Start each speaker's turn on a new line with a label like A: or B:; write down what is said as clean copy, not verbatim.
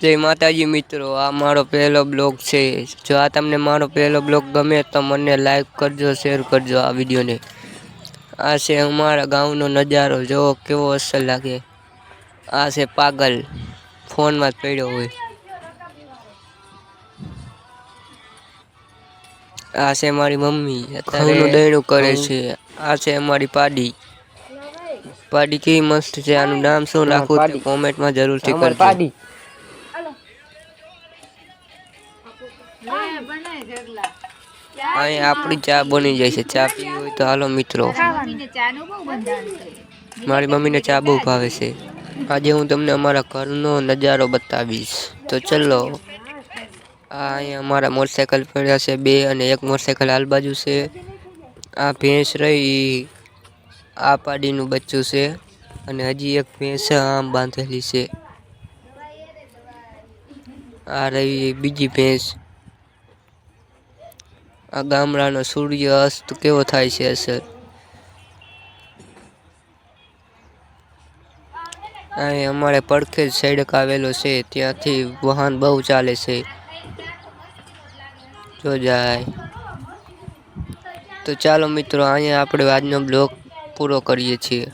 A: જય માતાજી મિત્રો, આ મારો પહેલો બ્લોગ છે। જો આ તમને મારો પહેલો બ્લોગ ગમે તો મને લાઈક કરજો, શેર કરજો આ વિડીયોને। આ છે અમારા ગામનો નજારો, જો કેવો અસર લાગે। આ છે પાગલ, ફોનમાં જ પડ્યો હોય। આ છે મારી મમ્મી, ઘઉંનું દયણું કરે છે। આ છે અમારી પાડી, પાડી કેવી મસ્ત છે। આનું નામ શું રાખવું તે કોમેન્ટમાં જરૂરથી કરજો। અહીં આપણી ચા બની જાય છે। ચા પીવી હોય તો હાલો મિત્રો। મારી મમ્મીને ચા બહુ ભાવે છે। આજે હું તમને અમારા ઘરનો નજારો બતાવીશ, તો ચલો। આ અહીંયા અમારા મોટરસાયકલ પડ્યા છે બે, અને એક મોટરસાયકલ હાલ બાજુ છે। આ ભેંસ રહી, આ પાડીનું બચ્ચું છે, અને હજી એક ભેંસ આમ બાંધેલી છે। આ રહી બીજી ભેંસ। આ ગામડાનો સૂર્ય અસ્ત કેવો થાય છે અસર। અહીં અમારે પડખે જ સડક આવેલો છે, ત્યાંથી વાહન બહુ ચાલે છે। જો જાય તો ચાલો મિત્રો, અહીંયા આપણે આજનો બ્લોગ પૂરો કરીએ છીએ।